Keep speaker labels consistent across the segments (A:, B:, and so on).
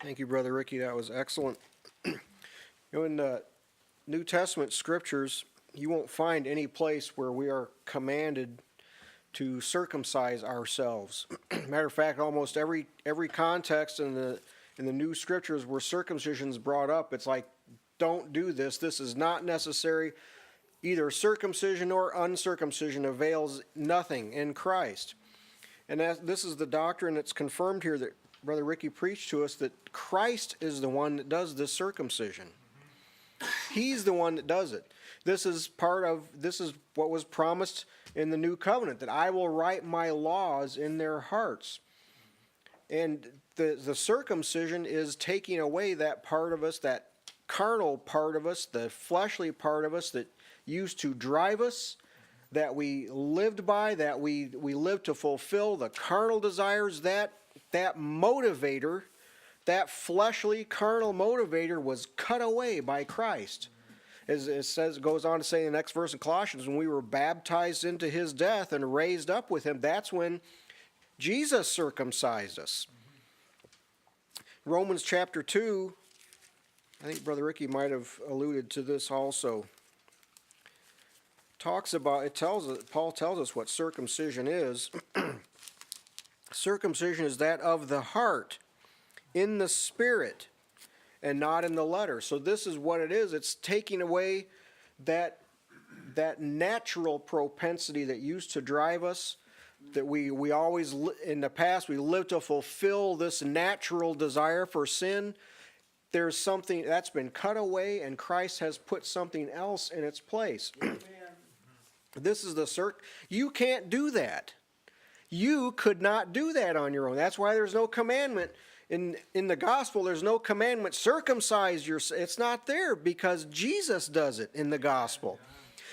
A: Thank you, Brother Ricky. That was excellent. In the New Testament scriptures, you won't find any place where we are commanded to circumcise ourselves. Matter of fact, almost every context in the new scriptures where circumcision is brought up, it's like, don't do this. This is not necessary. Either circumcision or uncircumcision avails nothing in Christ. And this is the doctrine that's confirmed here that Brother Ricky preached to us, that Christ is the one that does this circumcision. He's the one that does it. This is what was promised in the new covenant, that I will write my laws in their hearts. And the circumcision is taking away that part of us, that carnal part of us, the fleshly part of us that used to drive us, that we lived by, that we lived to fulfill the carnal desires. That motivator, that fleshly carnal motivator, was cut away by Christ. As it goes on to say in the next verse in Colossians, when we were baptized into his death and raised up with him, that's when Jesus circumcised us. Romans chapter 2, I think Brother Ricky might have alluded to this also. Paul tells us what circumcision is. Circumcision is that of the heart, in the spirit, and not in the letter. So this is what it is. It's taking away that natural propensity that used to drive us, that we always, in the past, we lived to fulfill this natural desire for sin. There's something that's been cut away, and Christ has put something else in its place. This is you can't do that. You could not do that on your own. That's why there's no commandment. In the gospel, there's no commandment, circumcise yourself. It's not there because Jesus does it in the gospel.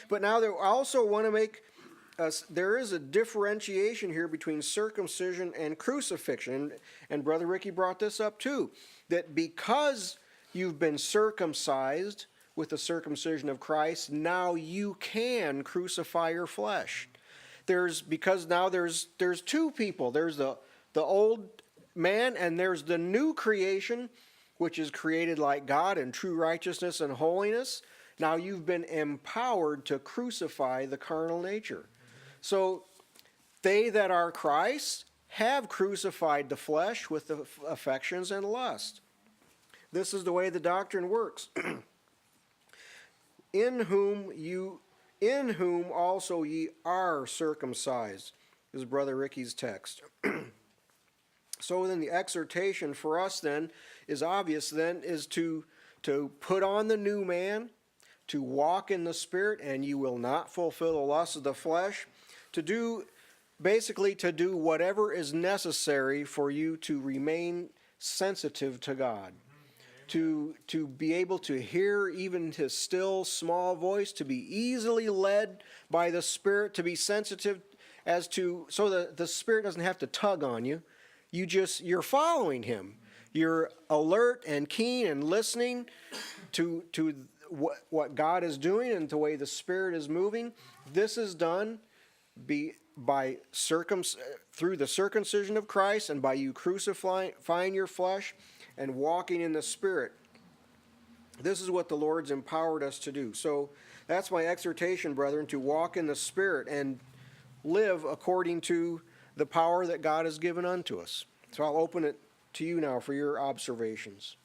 A: But now I also want to make there is a differentiation here between circumcision and crucifixion. And Brother Ricky brought this up too, that because you've been circumcised with the circumcision of Christ, now you can crucify your flesh. Because now there's two people. There's the old man, and there's the new creation, which is created like God in true righteousness and holiness. Now you've been empowered to crucify the carnal nature. So they that are Christ have crucified the flesh with the affections and lust. This is the way the doctrine works. In whom also ye are circumcised, is Brother Ricky's text. So then the exhortation for us then is obvious then, is to put on the new man, to walk in the Spirit, and you will not fulfill the lusts of the flesh, to do whatever is necessary for you to remain sensitive to God. To be able to hear even his still small voice, to be easily led by the Spirit, to be sensitive so that the Spirit doesn't have to tug on you. You're following him. You're alert and keen and listening to what God is doing and the way the Spirit is moving. This is done through the circumcision of Christ and by you crucifying your flesh and walking in the Spirit. This is what the Lord's empowered us to do. So that's my exhortation, brethren, to walk in the Spirit and live according to the power that God has given unto us. So I'll open it to you now for your observations.